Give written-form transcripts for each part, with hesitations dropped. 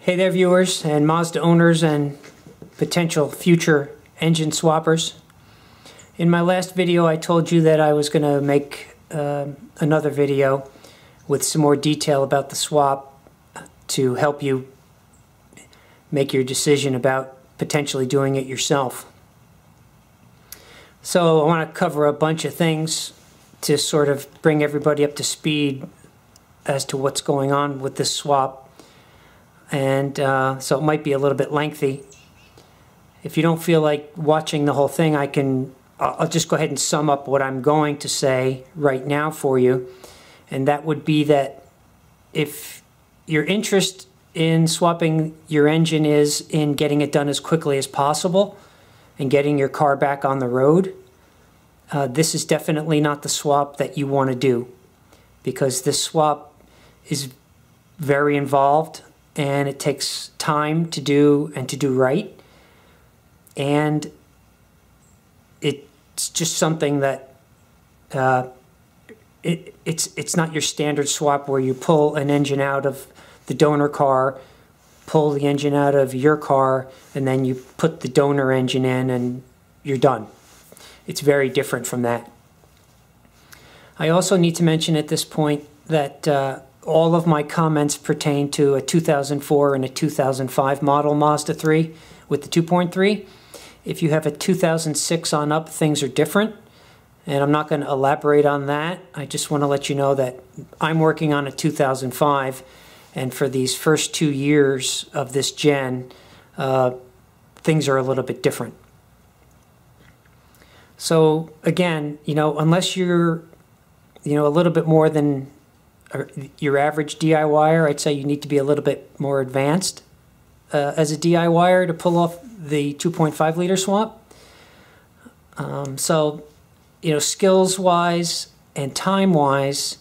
Hey there, viewers and Mazda owners and potential future engine swappers. In my last video I told you that I was going to make another video with some more detail about the swap to help you make your decision about potentially doing it yourself. So I want to cover a bunch of things to sort of bring everybody up to speed as to what's going on with this swap. And so it might be a little bit lengthy. If you don't feel like watching the whole thing, I'll just go ahead and sum up what I'm going to say right now for you. And that would be that if your interest in swapping your engine is in getting it done as quickly as possible and getting your car back on the road, this is definitely not the swap that you want to do, because this swap is very involved and it takes time to do and to do right. And it's just something that it's not your standard swap where you pull an engine out of the donor car, pull the engine out of your car, and then you put the donor engine in and you're done. It's very different from that. I also need to mention at this point that all of my comments pertain to a 2004 and a 2005 model Mazda 3 with the 2.3. If you have a 2006 on up, things are different, and I'm not going to elaborate on that. I just want to let you know that I'm working on a 2005, and for these first 2 years of this gen, things are a little bit different. So again, unless you're a little bit more than your average DIYer, I'd say you need to be a little bit more advanced as a DIYer to pull off the 2.5 liter swap. So, skills-wise and time-wise,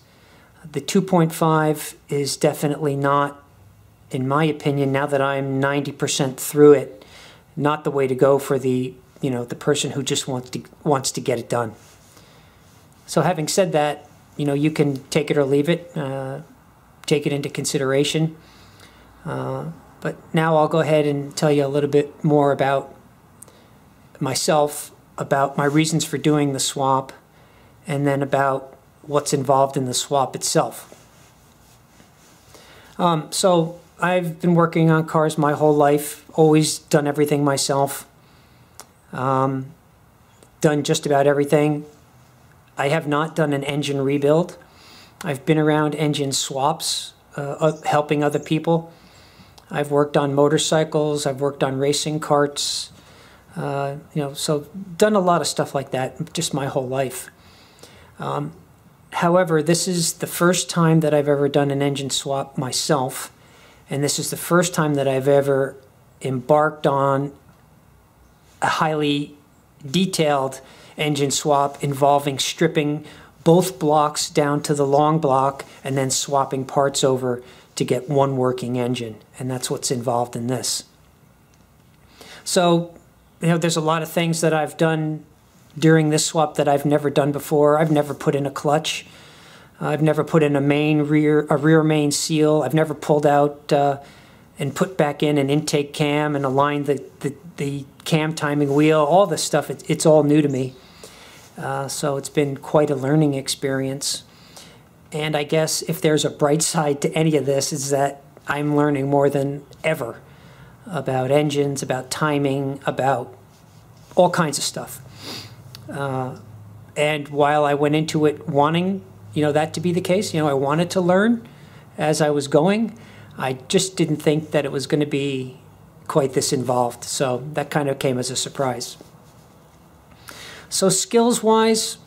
the 2.5 is definitely not, in my opinion, now that I'm 90% through it, not the way to go for the the person who just wants to get it done. So having said that, you can take it or leave it, take it into consideration. But now I'll go ahead and tell you a little bit more about myself, about my reasons for doing the swap, and then about what's involved in the swap itself. So I've been working on cars my whole life, always done everything myself, done just about everything. I have not done an engine rebuild. I've been around engine swaps, helping other people. I've worked on motorcycles, I've worked on racing carts, so done a lot of stuff like that just my whole life. However, this is the first time that I've ever done an engine swap myself, and this is the first time that I've ever embarked on a highly detailed engine swap involving stripping both blocks down to the long block and then swapping parts over to get one working engine, and that's what's involved in this. So, there's a lot of things that I've done during this swap that I've never done before. I've never put in a clutch. I've never put in a rear main seal. I've never pulled out and put back in an intake cam and aligned the cam timing wheel. All this stuff, it's all new to me. So it's been quite a learning experience. And I guess if there's a bright side to any of this, is that I'm learning more than ever about engines, about timing, about all kinds of stuff. And while I went into it wanting, that to be the case, I wanted to learn as I was going, I just didn't think that it was going to be quite this involved. So that kind of came as a surprise. So skills-wise,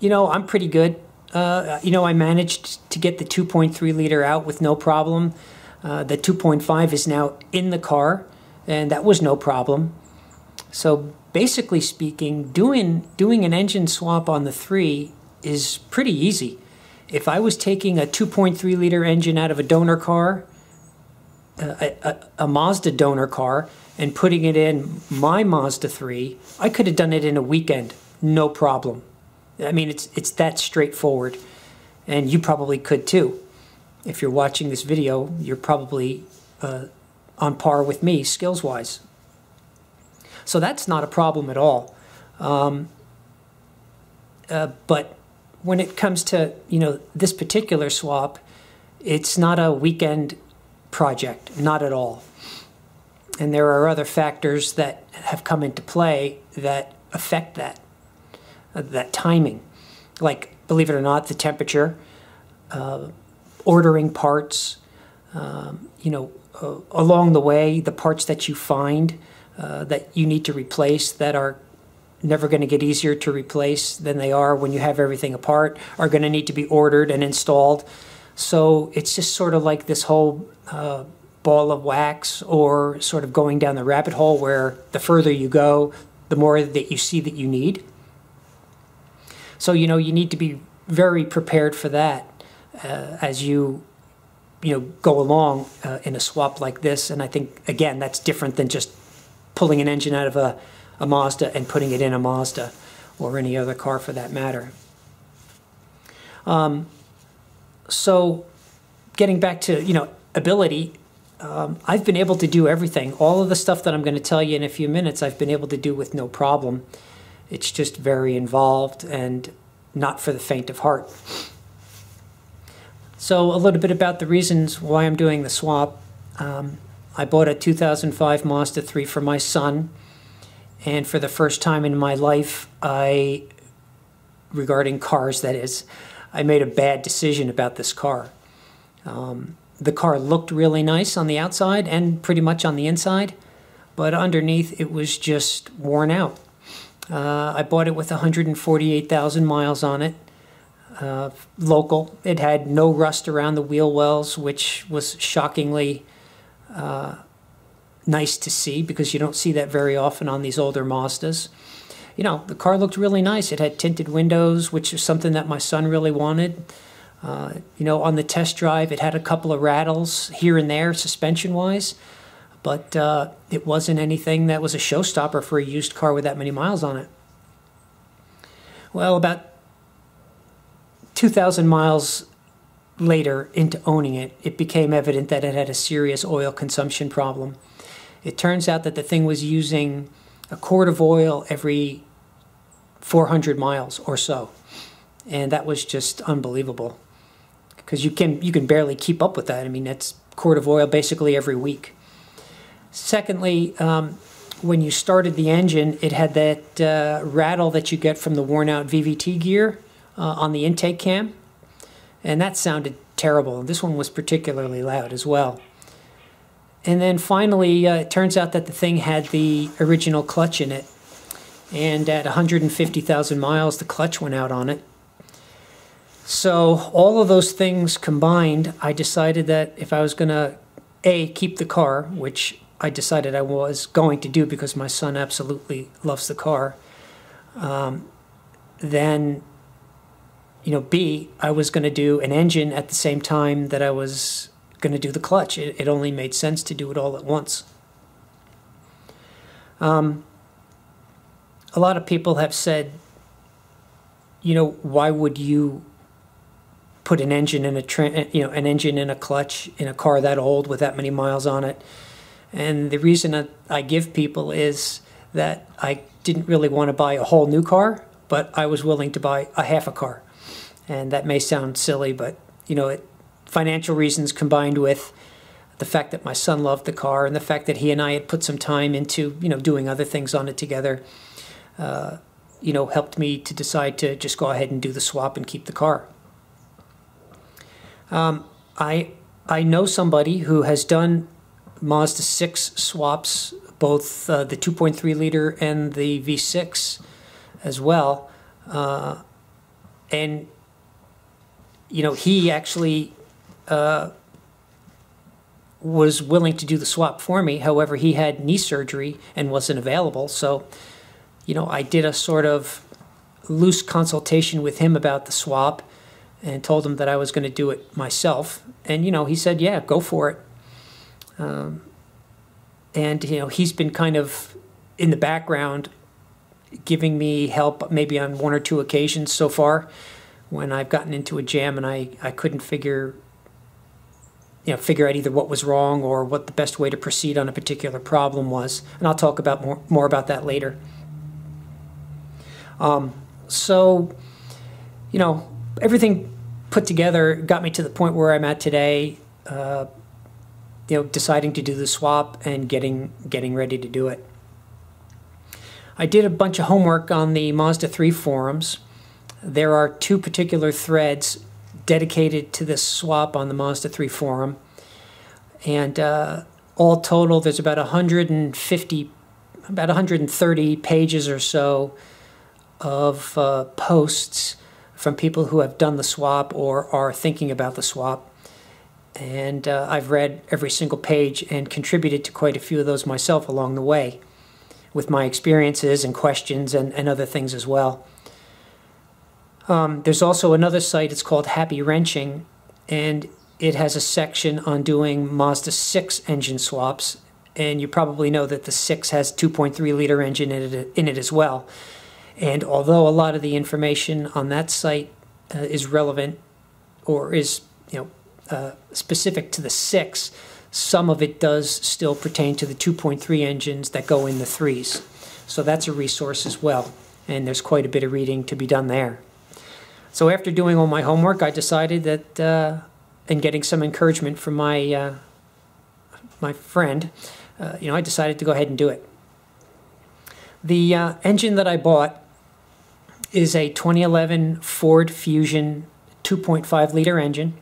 I'm pretty good. I managed to get the 2.3 liter out with no problem. The 2.5 is now in the car, and that was no problem. So basically speaking, doing an engine swap on the 3 is pretty easy. If I was taking a 2.3 liter engine out of a donor car, a Mazda donor car, and putting it in my Mazda 3, I could have done it in a weekend, no problem. I mean, it's that straightforward, and you probably could too. If you're watching this video, you're probably on par with me skills-wise. So that's not a problem at all. But when it comes to, this particular swap, it's not a weekend project, not at all. And there are other factors that have come into play that affect that timing. Like, believe it or not, the temperature, ordering parts, along the way, the parts that you find that you need to replace that are never going to get easier to replace than they are when you have everything apart, are going to need to be ordered and installed. So it's just sort of like this whole ball of wax, or sort of going down the rabbit hole where the further you go, the more that you see that you need. So, you need to be very prepared for that as you go along in a swap like this. And I think, again, that's different than just pulling an engine out of a Mazda and putting it in a Mazda, or any other car for that matter. So getting back to, ability, I've been able to do everything. All of the stuff that I'm going to tell you in a few minutes, I've been able to do with no problem. It's just very involved and not for the faint of heart. So a little bit about the reasons why I'm doing the swap. I bought a 2005 Mazda 3 for my son, and for the first time in my life, regarding cars that is, I made a bad decision about this car. The car looked really nice on the outside and pretty much on the inside, but underneath it was just worn out. I bought it with 148,000 miles on it, local. It had no rust around the wheel wells, which was shockingly nice to see, because you don't see that very often on these older Mazdas. The car looked really nice. It had tinted windows, which is something that my son really wanted. On the test drive, it had a couple of rattles here and there, suspension-wise, but it wasn't anything that was a showstopper for a used car with that many miles on it. Well, about 2,000 miles later into owning it, it became evident that it had a serious oil consumption problem. It turns out that the thing was using a quart of oil every 400 miles or so, and that was just unbelievable, because you can barely keep up with that. I mean, that's a quart of oil basically every week. Secondly, when you started the engine, it had that rattle that you get from the worn-out VVT gear on the intake cam, and that sounded terrible. This one was particularly loud as well. And then finally, it turns out that the thing had the original clutch in it, and at 150,000 miles, the clutch went out on it. So all of those things combined, I decided that if I was going to, keep the car, which I decided I was going to do because my son absolutely loves the car, then, B, I was going to do an engine at the same time that I was going to do the clutch. It only made sense to do it all at once. A lot of people have said, why would you put an engine in an engine in a clutch in a car that old with that many miles on it? And the reason I give people is that I didn't really want to buy a whole new car, but I was willing to buy a half a car. And that may sound silly, but financial reasons combined with the fact that my son loved the car and the fact that he and I had put some time into doing other things on it together, helped me to decide to just go ahead and do the swap and keep the car. I know somebody who has done Mazda 6 swaps, both the 2.3 liter and the V6 as well, and he actually was willing to do the swap for me. However, he had knee surgery and wasn't available, so I did a sort of loose consultation with him about the swap and told him that I was going to do it myself, and he said, yeah, go for it. And he's been kind of in the background giving me help maybe on one or two occasions so far when I've gotten into a jam and I couldn't figure figure out either what was wrong or what the best way to proceed on a particular problem was. And I'll talk about more about that later. So, everything put together got me to the point where I'm at today, deciding to do the swap and getting ready to do it. I did a bunch of homework on the Mazda 3 forums. There are 2 particular threads dedicated to this swap on the Mazda 3 forum. And all total, there's about 130 pages or so of posts from people who have done the swap or are thinking about the swap. And I've read every single page and contributed to quite a few of those myself along the way, with my experiences and questions and other things as well. There's also another site, it's called Happy Wrenching, and it has a section on doing Mazda 6 engine swaps, and you probably know that the 6 has 2.3 liter engine in it as well. And although a lot of the information on that site is relevant or is specific to the 6, some of it does still pertain to the 2.3 engines that go in the 3s. So that's a resource as well, and there's quite a bit of reading to be done there. So after doing all my homework, I decided that, and getting some encouragement from my friend, I decided to go ahead and do it. The engine that I bought is a 2011 Ford Fusion 2.5 liter engine.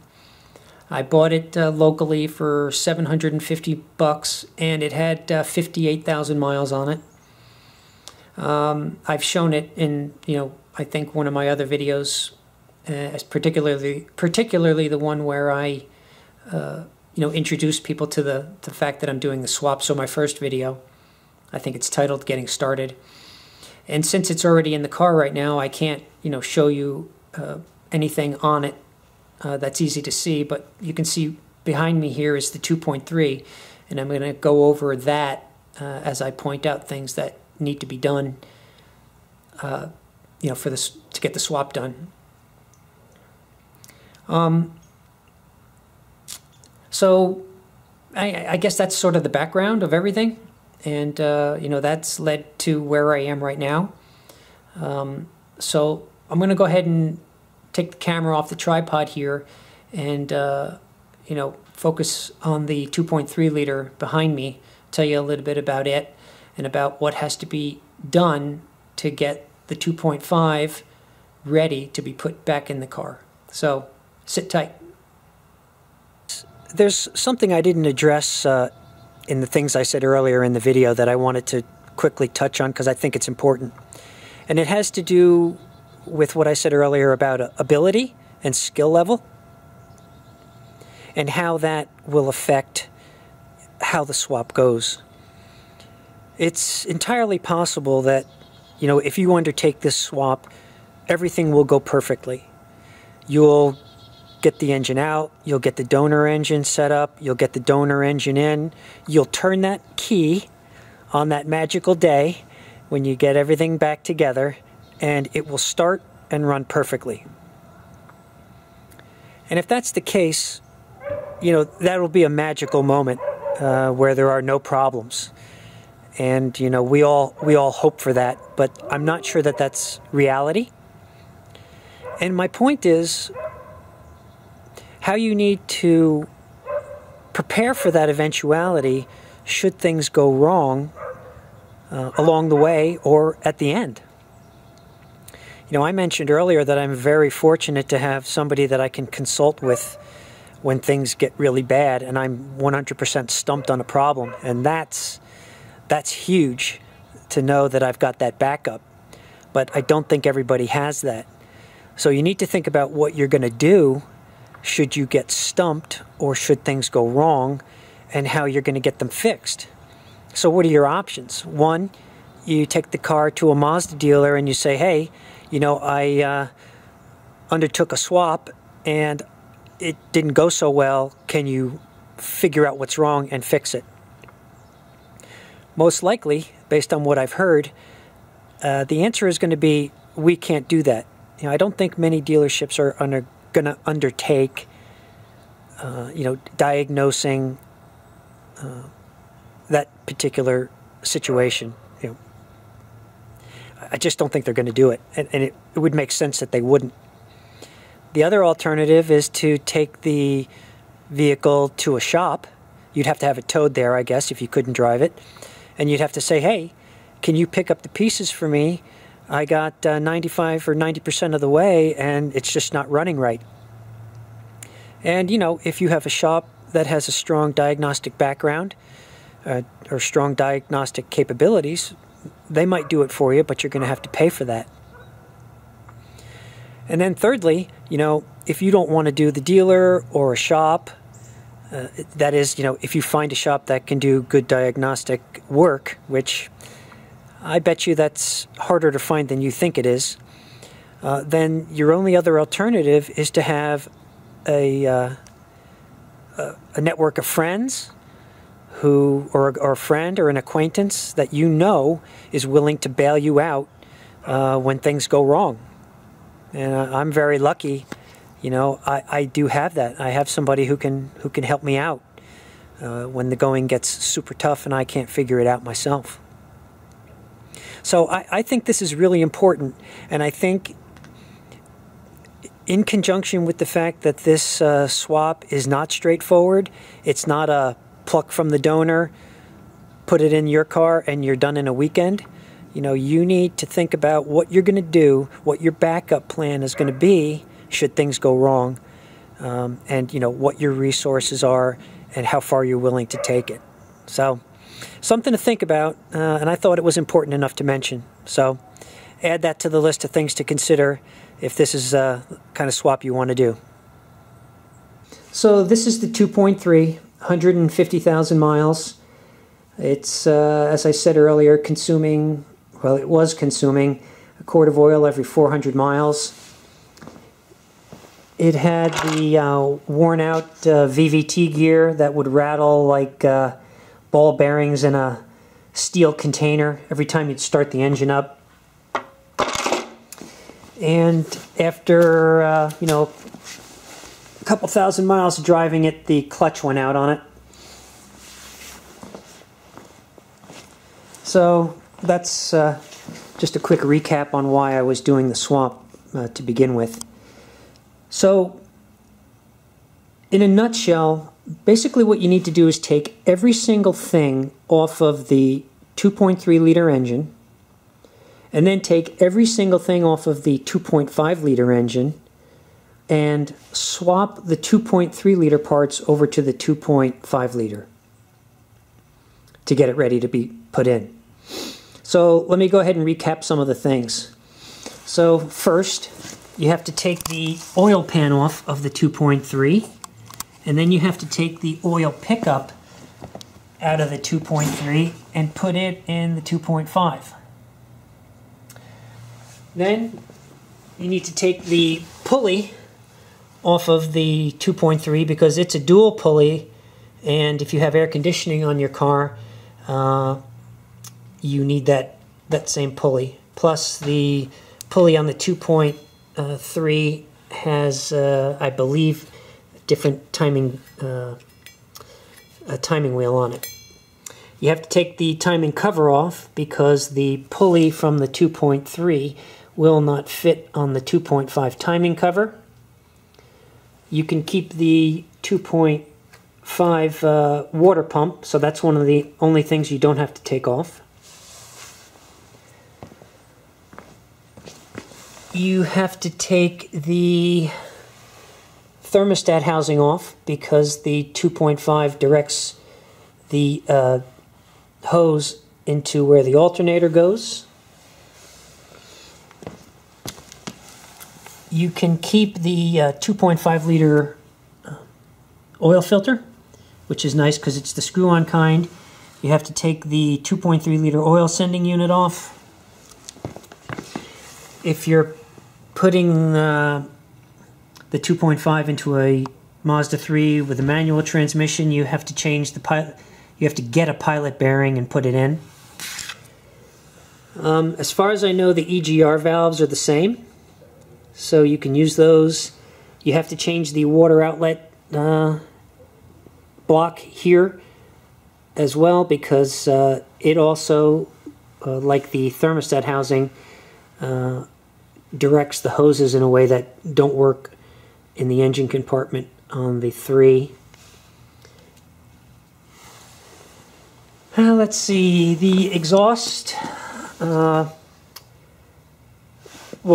I bought it locally for $750, and it had 58,000 miles on it. I've shown it in, I think one of my other videos, as particularly the one where I, introduced people to the fact that I'm doing the swap. So my first video, I think it's titled "Getting Started." And since it's already in the car right now, I can't, show you anything on it that's easy to see. But you can see behind me here is the 2.3, and I'm going to go over that as I point out things that need to be done, for this to get the swap done. So I guess that's sort of the background of everything. And, that's led to where I am right now. So I'm going to go ahead and take the camera off the tripod here and, focus on the 2.3 liter behind me, tell you a little bit about it and about what has to be done to get the 2.5 ready to be put back in the car. So sit tight. There's something I didn't address in the things I said earlier in the video that I wanted to quickly touch on because I think it's important. And it has to do with what I said earlier about ability and skill level and how that will affect how the swap goes. It's entirely possible that, if you undertake this swap, everything will go perfectly. You'll get the engine out, you'll get the donor engine set up, you'll get the donor engine in, you'll turn that key on that magical day when you get everything back together, and it will start and run perfectly. And if that's the case, that'll be a magical moment where there are no problems. And, we all hope for that, but I'm not sure that that's reality. And my point is, how you need to prepare for that eventuality should things go wrong along the way or at the end. I mentioned earlier that I'm very fortunate to have somebody that I can consult with when things get really bad and I'm 100% stumped on a problem. And that's huge to know that I've got that backup. But I don't think everybody has that. So you need to think about what you're going to do should you get stumped or should things go wrong, and how you're going to get them fixed. So what are your options? One, you take the car to a Mazda dealer and you say, hey, I undertook a swap and it didn't go so well. Can you figure out what's wrong and fix it? Most likely, based on what I've heard, the answer is going to be, we can't do that. I don't think many dealerships are going to undertake diagnosing that particular situation. I just don't think they're going to do it, and it would make sense that they wouldn't. The other alternative is to take the vehicle to a shop. You'd have to have it towed there, I guess, if you couldn't drive it. And you'd have to say, hey, can you pick up the pieces for me? I got 95 or 90% of the way, and it's just not running right. And, if you have a shop that has a strong diagnostic background or strong diagnostic capabilities, they might do it for you, but you're going to have to pay for that. And then thirdly, if you don't want to do the dealer or a shop, that is, if you find a shop that can do good diagnostic work, which I bet you that's harder to find than you think it is, then your only other alternative is to have a network of friends or a friend or an acquaintance that is willing to bail you out when things go wrong. And I'm very lucky. I do have that. I have somebody who can help me out when the going gets super tough and I can't figure it out myself. So I think this is really important, and I think in conjunction with the fact that this swap is not straightforward, it's not a pluck from the donor, put it in your car, and you're done in a weekend. You need to think about what you're going to do, what your backup plan is going to be should things go wrong, and what your resources are and how far you're willing to take it. So something to think about, and I thought it was important enough to mention. So add that to the list of things to consider if this is the kind of swap you want to do. So this is the 2.3, 150,000 miles. It's, as I said earlier, it was consuming a quart of oil every 400 miles. It had the worn-out VVT gear that would rattle like ball bearings in a steel container every time you'd start the engine up. And after, a couple thousand miles of driving it, the clutch went out on it. So that's just a quick recap on why I was doing the swap to begin with. So, in a nutshell, basically what you need to do is take every single thing off of the 2.3 liter engine, and then take every single thing off of the 2.5 liter engine and swap the 2.3 liter parts over to the 2.5 liter to get it ready to be put in. So let me go ahead and recap some of the things. So first, you have to take the oil pan off of the 2.3, and then you have to take the oil pickup out of the 2.3 and put it in the 2.5. Then you need to take the pulley off of the 2.3 because it's a dual pulley, and if you have air conditioning on your car, you need that same pulley. Plus the pulley on the 2.3 has, I believe, different timing a timing wheel on it. You have to take the timing cover off because the pulley from the 2.3 will not fit on the 2.5 timing cover. You can keep the 2.5 water pump, so that's one of the only things you don't have to take off. You have to take the thermostat housing off because the 2.5 directs the hose into where the alternator goes. You can keep the 2.5 liter oil filter, which is nice because it's the screw-on kind. You have to take the 2.3 liter oil sending unit off. If you're putting the 2.5 into a Mazda 3 with a manual transmission, you have to change the pilot. You have to get a pilot bearing and put it in. As far as I know, the EGR valves are the same, so you can use those. You have to change the water outlet block here as well, because it also, like the thermostat housing, directs the hoses in a way that don't work in the engine compartment on the 3. Let's see, the exhaust will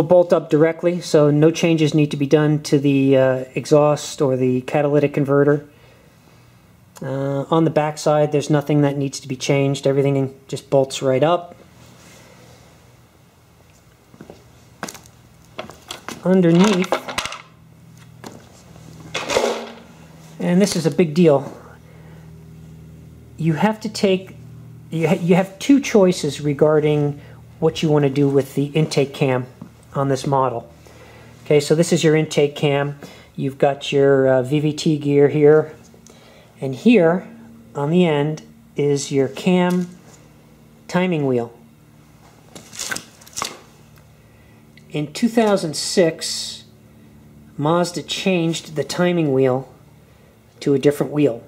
bolt up directly, so no changes need to be done to the exhaust or the catalytic converter. On the back side, there's nothing that needs to be changed. Everything just bolts right up. Underneath, and this is a big deal, you have to take, you have 2 choices regarding what you want to do with the intake cam on this model. Okay, so this is your intake cam. You've got your VVT gear here, and here on the end is your cam timing wheel. In 2006, Mazda changed the timing wheel to a different wheel.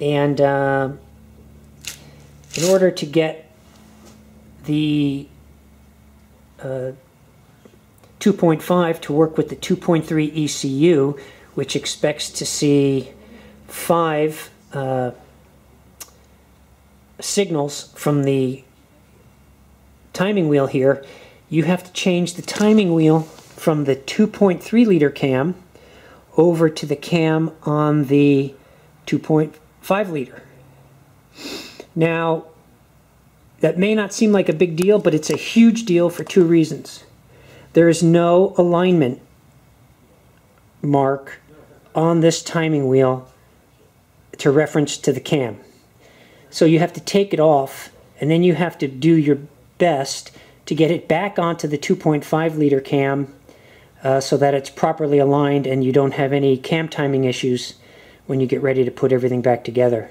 And in order to get the 2.5 to work with the 2.3 ECU, which expects to see 5 signals from the timing wheel here, you have to change the timing wheel from the 2.3 liter cam over to the cam on the 2.5 liter. Now, that may not seem like a big deal, but it's a huge deal for 2 reasons. There is no alignment mark on this timing wheel to reference to the cam. So you have to take it off, and then you have to do your best to get it back onto the 2.5 liter cam so that it's properly aligned and you don't have any cam timing issues when you get ready to put everything back together.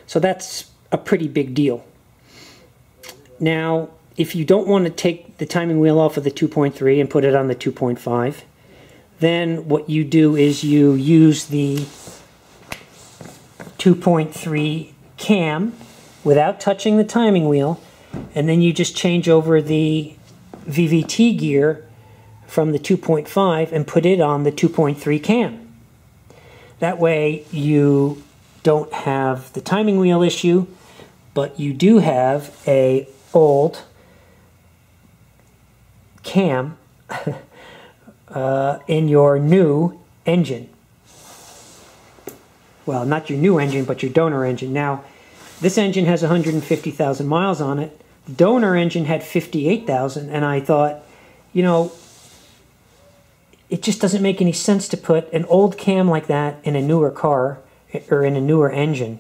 So that's a pretty big deal. Now, if you don't want to take the timing wheel off of the 2.3 and put it on the 2.5, then what you do is you use the 2.3 cam without touching the timing wheel, and then you just change over the VVT gear from the 2.5 and put it on the 2.3 cam. That way you don't have the timing wheel issue, but you do have a old cam in your new engine. Well, not your new engine, but your donor engine. Now, this engine has 150,000 miles on it. The donor engine had 58,000, and I thought, you know, it just doesn't make any sense to put an old cam like that in a newer car or in a newer engine.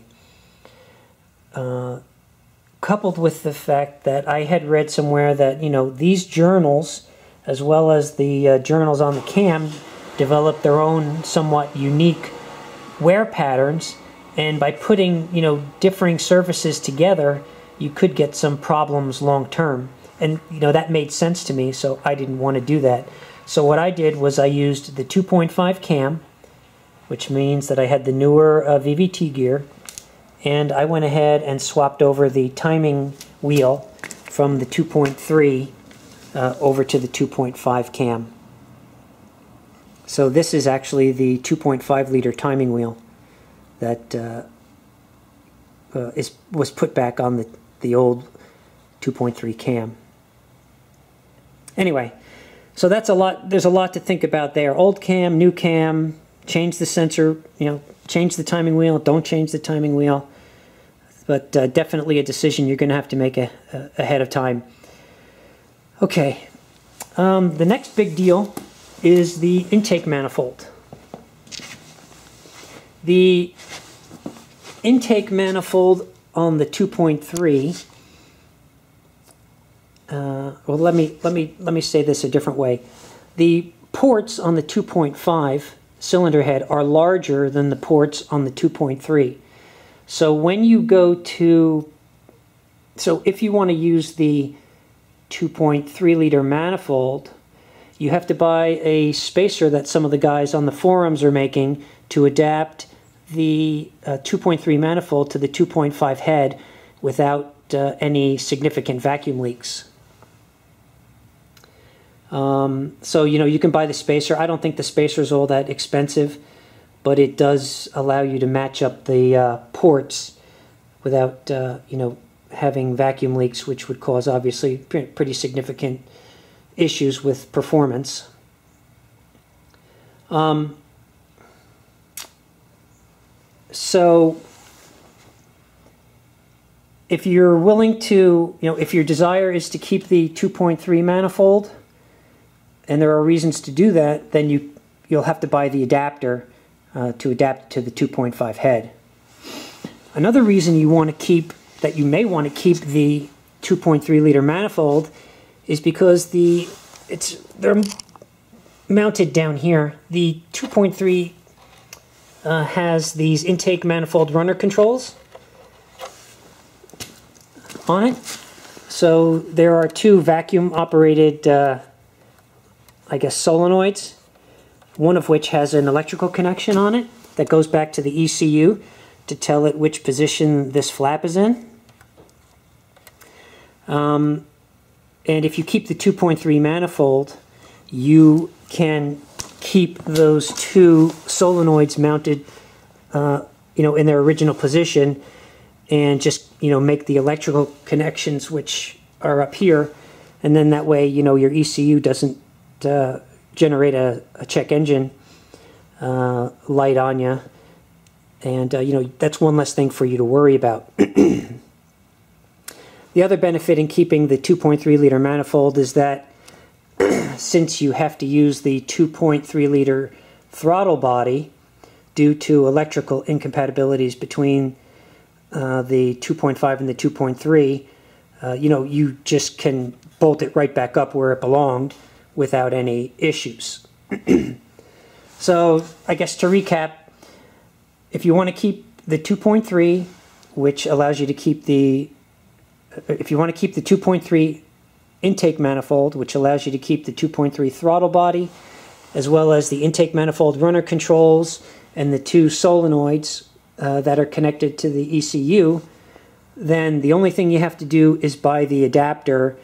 Coupled with the fact that I had read somewhere that, you know, these journals, as well as the journals on the cam, develop their own somewhat unique wear patterns, and by putting, you know, differing surfaces together, you could get some problems long term. And, you know, that made sense to me, so I didn't want to do that. So what I did was I used the 2.5 cam, which means that I had the newer VVT gear, and I went ahead and swapped over the timing wheel from the 2.3 over to the 2.5 cam. So this is actually the 2.5 liter timing wheel that was put back on the old 2.3 cam. Anyway, so that's a lot. There's a lot to think about there. Old cam, new cam, change the sensor, you know, change the timing wheel, don't change the timing wheel. But definitely a decision you're going to have to make ahead of time. Okay, the next big deal is the intake manifold. The intake manifold on the 2.3. Well, let me say this a different way. The ports on the 2.5 cylinder head are larger than the ports on the 2.3. So when you go to, so if you want to use the 2.3 liter manifold, you have to buy a spacer that some of the guys on the forums are making to adapt the 2.3 manifold to the 2.5 head without any significant vacuum leaks. So, you know, you can buy the spacer. I don't think the spacer is all that expensive, but it does allow you to match up the ports without, you know, having vacuum leaks, which would cause, obviously, pretty significant issues with performance. So if you're willing to, you know, if your desire is to keep the 2.3 manifold, and there are reasons to do that, then you'll have to buy the adapter to adapt to the 2.5 head. Another reason you want to keep, that you may want to keep the 2.3 liter manifold is because they're mounted down here. The 2.3 has these intake manifold runner controls on it. So there are two vacuum operated I guess solenoids, one of which has an electrical connection on it that goes back to the ECU to tell it which position this flap is in. And if you keep the 2.3 manifold, you can keep those two solenoids mounted you know, in their original position, and just, you know, make the electrical connections, which are up here, and then that way, you know, your ECU doesn't generate a check engine light on you, and you know, that's one less thing for you to worry about. The other benefit in keeping the 2.3 liter manifold is that since you have to use the 2.3 liter throttle body due to electrical incompatibilities between the 2.5 and the 2.3, you know, you just can bolt it right back up where it belonged without any issues. So I guess to recap, if you want to keep the 2.3, which allows you to keep the, if you want to keep the 2.3 intake manifold, which allows you to keep the 2.3 throttle body, as well as the intake manifold runner controls and the two solenoids that are connected to the ECU, then the only thing you have to do is buy the adapter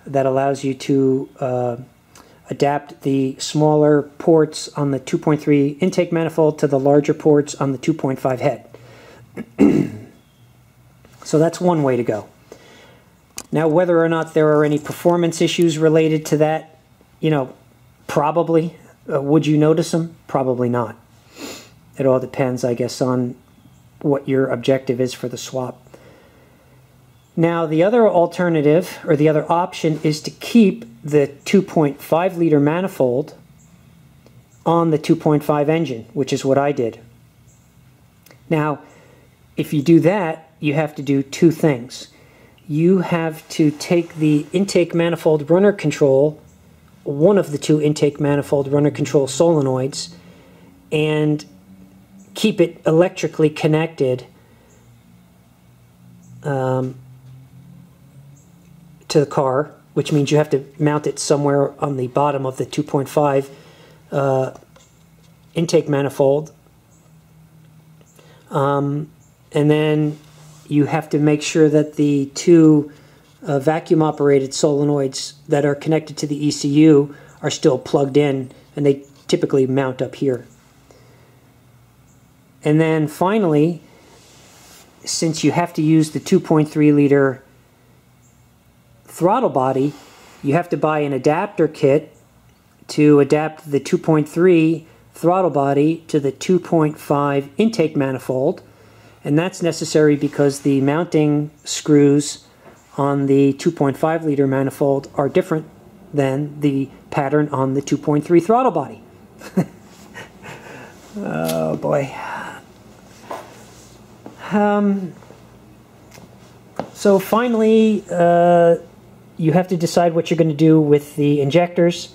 that allows you to adapt the smaller ports on the 2.3 intake manifold to the larger ports on the 2.5 head. So that's one way to go. Now, whether or not there are any performance issues related to that, you know, probably. Would you notice them? Probably not. It all depends, I guess, on what your objective is for the swap. Now, the other alternative, or the other option, is to keep the 2.5 liter manifold on the 2.5 engine, which is what I did. Now, if you do that, you have to do two things. You have to take the intake manifold runner control, one of the two intake manifold runner control solenoids, and keep it electrically connected to the car, which means you have to mount it somewhere on the bottom of the 2.5 intake manifold. And then you have to make sure that the two vacuum-operated solenoids that are connected to the ECU are still plugged in, and they typically mount up here. And then finally, since you have to use the 2.3 liter throttle body, you have to buy an adapter kit to adapt the 2.3 throttle body to the 2.5 intake manifold, and that's necessary because the mounting screws on the 2.5 liter manifold are different than the pattern on the 2.3 throttle body. Oh boy. So finally, you have to decide what you're going to do with the injectors.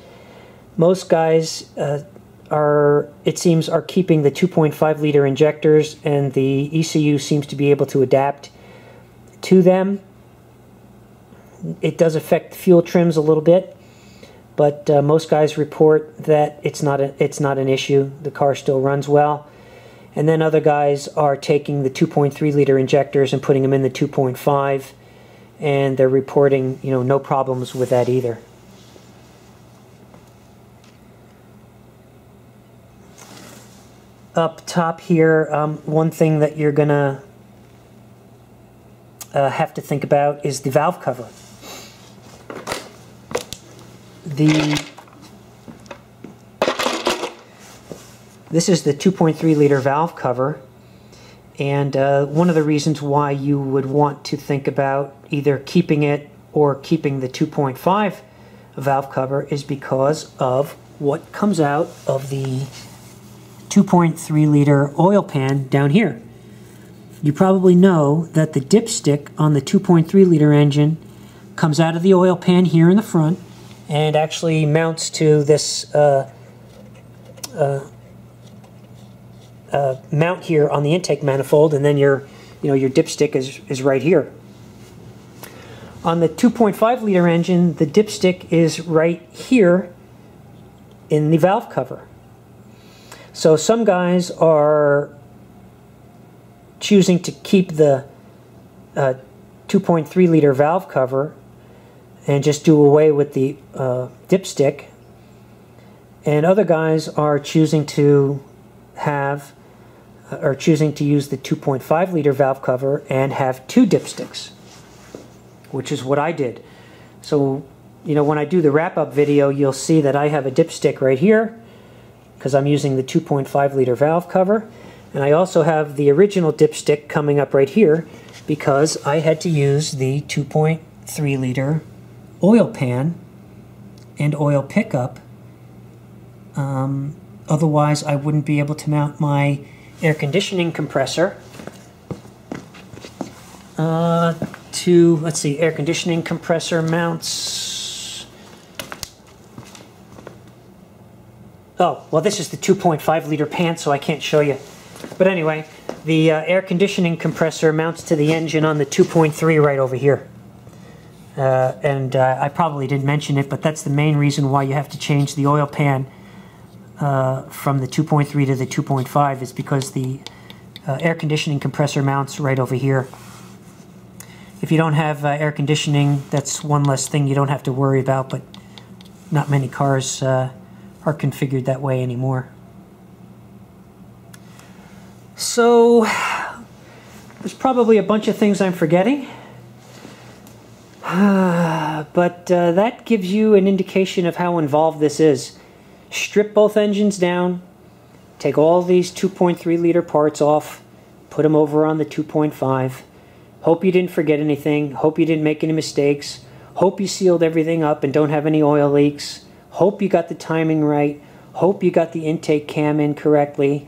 Most guys it seems, are keeping the 2.5 liter injectors, and the ECU seems to be able to adapt to them. It does affect fuel trims a little bit, but most guys report that it's not an issue. The car still runs well. And then other guys are taking the 2.3 liter injectors and putting them in the 2.5, and they're reporting, you know, no problems with that either. Up top here, one thing that you're gonna have to think about is the valve cover. This is the 2.3 liter valve cover, and one of the reasons why you would want to think about either keeping it or keeping the 2.5 valve cover is because of what comes out of the 2.3 liter oil pan down here. You probably know that the dipstick on the 2.3 liter engine comes out of the oil pan here in the front and actually mounts to this mount here on the intake manifold, and then your dipstick is right here. On the 2.5 liter engine, the dipstick is right here in the valve cover. So some guys are choosing to keep the 2.3 liter valve cover and just do away with the dipstick, and other guys are choosing to use the 2.5 liter valve cover and have two dipsticks, which is what I did. So, you know, when I do the wrap-up video, you'll see that I have a dipstick right here because I'm using the 2.5 liter valve cover, and I also have the original dipstick coming up right here because I had to use the 2.3 liter oil pan and oil pickup. Otherwise, I wouldn't be able to mount my air conditioning compressor to, let's see, air conditioning compressor mounts. Oh, well, this is the 2.5 liter pan, so I can't show you. But anyway, the air conditioning compressor mounts to the engine on the 2.3 right over here. I probably didn't mention it, but that's the main reason why you have to change the oil pan from the 2.3 to the 2.5 is because the air conditioning compressor mounts right over here. If you don't have air conditioning, that's one less thing you don't have to worry about, but not many cars are configured that way anymore. So there's probably a bunch of things I'm forgetting, but that gives you an indication of how involved this is. Strip both engines down, take all these 2.3 liter parts off, put them over on the 2.5. Hope you didn't forget anything, hope you didn't make any mistakes, hope you sealed everything up and don't have any oil leaks, hope you got the timing right, hope you got the intake cam in correctly,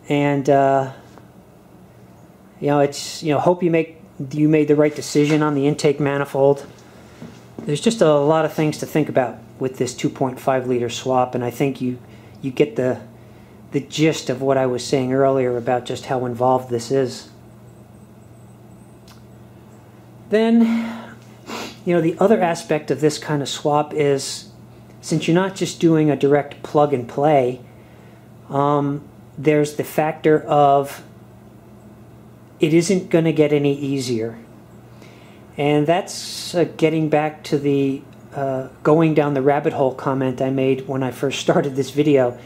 and hope you made the right decision on the intake manifold. There's just a lot of things to think about with this 2.5 liter swap, and I think you get the gist of what I was saying earlier about just how involved this is. Then, the other aspect of this kind of swap is, since you're not just doing a direct plug and play, there's the factor of it isn't going to get any easier. And that's getting back to the going down the rabbit hole comment I made when I first started this video,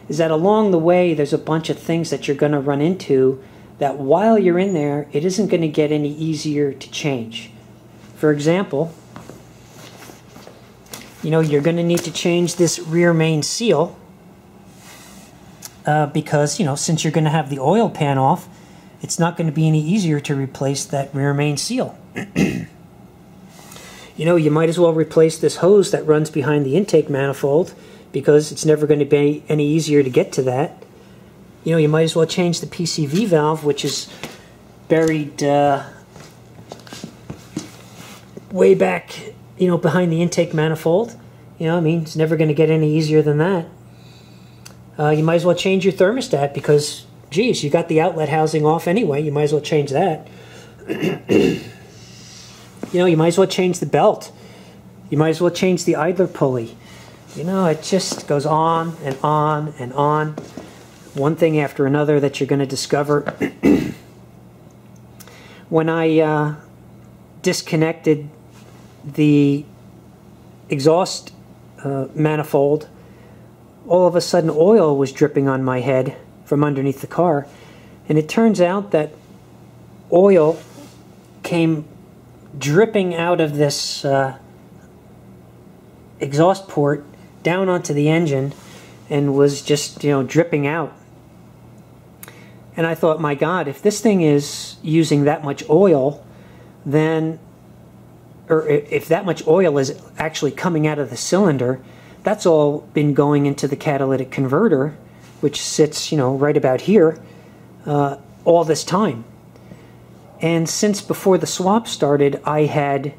is that along the way there's a bunch of things that you're going to run into that while you're in there, it isn't going to get any easier to change. For example, you're going to need to change this rear main seal because, since you're going to have the oil pan off, it's not going to be any easier to replace that rear main seal. You might as well replace this hose that runs behind the intake manifold because it's never going to be any easier to get to that. You might as well change the PCV valve, which is buried way back, behind the intake manifold. It's never going to get any easier than that. You might as well change your thermostat because, geez, you got the outlet housing off anyway. You might as well change that. You might as well change the belt. You might as well change the idler pulley. You know, it just goes on and on and on. One thing after another that you're going to discover. When I disconnected the exhaust manifold, all of a sudden oil was dripping on my head from underneath the car. And it turns out that oil came dripping out of this exhaust port down onto the engine and was just, you know, dripping out. And I thought, my God, if this thing is using that much oil, then, or if that much oil is actually coming out of the cylinder, that's all been going into the catalytic converter, which sits, you know, right about here, all this time. And since before the swap started, I had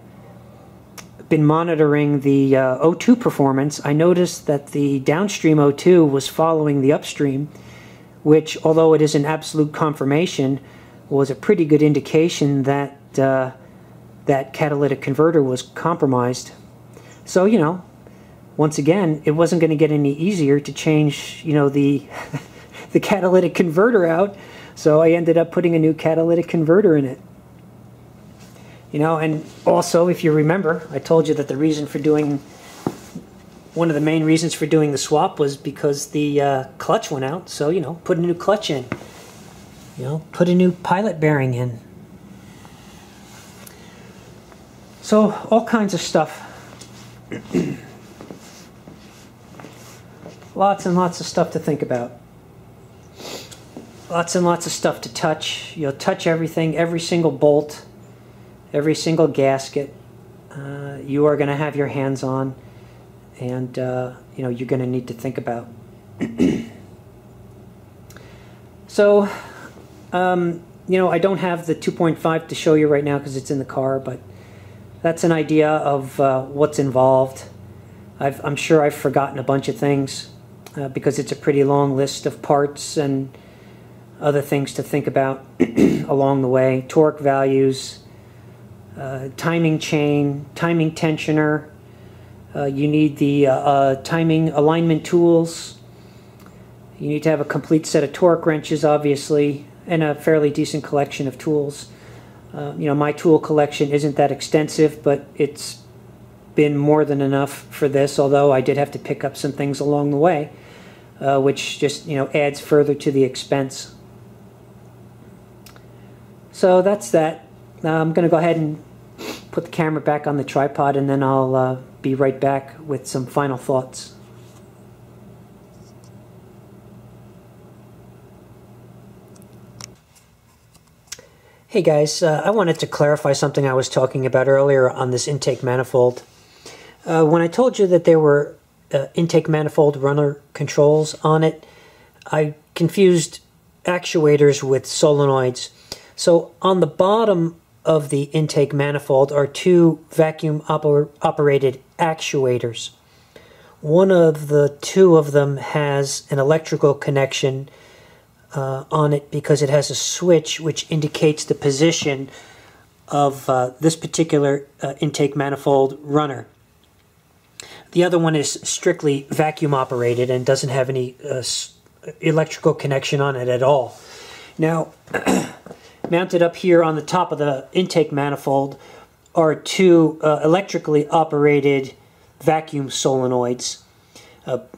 been monitoring the O2 performance. I noticed that the downstream O2 was following the upstream, which, although it is an absolute confirmation, was a pretty good indication that that catalytic converter was compromised. So, you know, once again, it wasn't going to get any easier to change, you know, the the catalytic converter out. So I ended up putting a new catalytic converter in it. You know, and also, if you remember, I told you that the reason for doing, one of the main reasons for doing the swap was because the clutch went out. So, you know, put a new clutch in. You know, put a new pilot bearing in. So, all kinds of stuff. Lots and lots of stuff to think about. Lots and lots of stuff to touch. You'll touch everything, every single bolt, every single gasket. You are going to have your hands on, and you know, you're going to need to think about. So, you know, I don't have the 2.5 to show you right now because it's in the car, but that's an idea of what's involved. I'm sure I've forgotten a bunch of things because it's a pretty long list of parts and other things to think about along the way. Torque values, timing chain, timing tensioner. You need the timing alignment tools. You need to have a complete set of torque wrenches, obviously, and a fairly decent collection of tools. You know, my tool collection isn't that extensive, but it's been more than enough for this, although I did have to pick up some things along the way, which just, you know, adds further to the expense. So that's that. I'm going to go ahead and put the camera back on the tripod, and then I'll be right back with some final thoughts. Hey guys, I wanted to clarify something I was talking about earlier on this intake manifold. When I told you that there were intake manifold runner controls on it, I confused actuators with solenoids. So on the bottom of the intake manifold are two vacuum operated actuators. One of the two of them has an electrical connection on it because it has a switch which indicates the position of this particular intake manifold runner. The other one is strictly vacuum operated and doesn't have any electrical connection on it at all. Now, mounted up here on the top of the intake manifold are two electrically operated vacuum solenoids.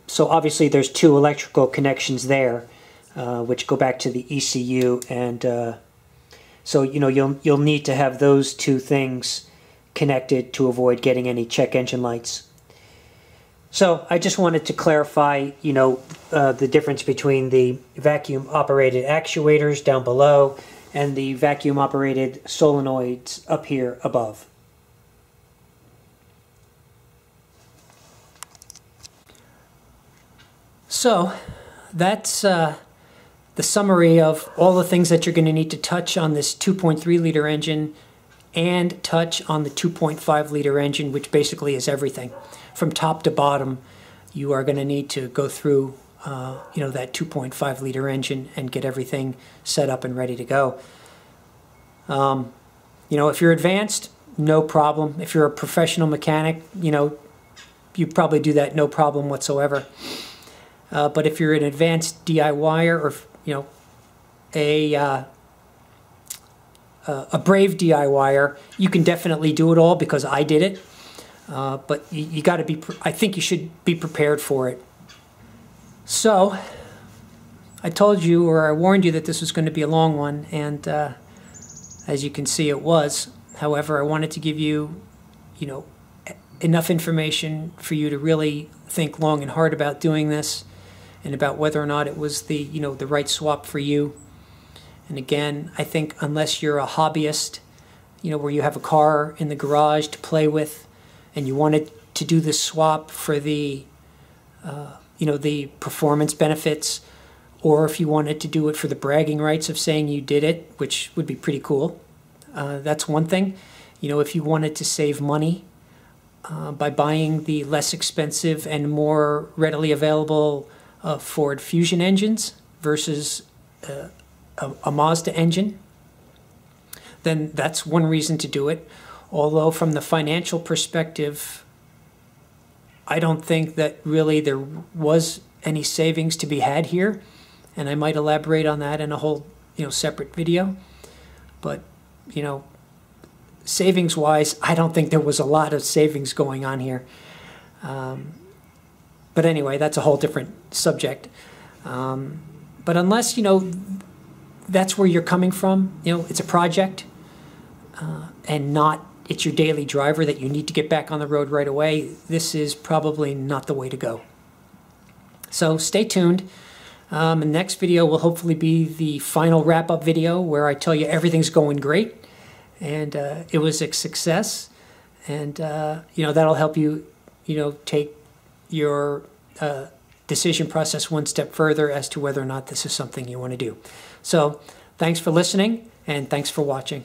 So obviously there's two electrical connections there, which go back to the ECU, and so, you know, you'll need to have those two things connected to avoid getting any check engine lights. So I just wanted to clarify, you know, the difference between the vacuum operated actuators down below and the vacuum operated solenoids up here above. So that's the summary of all the things that you're going to need to touch on this 2.3 liter engine and touch on the 2.5 liter engine, which basically is everything. From top to bottom, you are going to need to go through you know, that 2.5 liter engine and get everything set up and ready to go. You know, if you're advanced, no problem. If you're a professional mechanic, you probably do that no problem whatsoever. But if you're an advanced DIYer, or a brave DIYer, you can definitely do it all, because I did it. But you got to be. I think you should be prepared for it. So, I told you, or I warned you, that this was going to be a long one, and as you can see, it was. However, I wanted to give you, enough information for you to really think long and hard about doing this, and about whether or not it was the right swap for you. And again, I think unless you're a hobbyist, where you have a car in the garage to play with, and you wanted to do this swap for the the performance benefits, or if you wanted to do it for the bragging rights of saying you did it, which would be pretty cool. That's one thing. If you wanted to save money by buying the less expensive and more readily available Ford Fusion engines versus a Mazda engine, then that's one reason to do it. Although from the financial perspective, I don't think that really there was any savings to be had here, and I might elaborate on that in a whole separate video. But savings wise, I don't think there was a lot of savings going on here. But anyway, that's a whole different subject. But unless that's where you're coming from, it's a project, and not it's your daily driver that you need to get back on the road right away, this is probably not the way to go. So stay tuned. The next video will hopefully be the final wrap-up video, where I tell you everything's going great, and it was a success, and that'll help you take your decision process one step further as to whether or not this is something you want to do. So thanks for listening, and thanks for watching.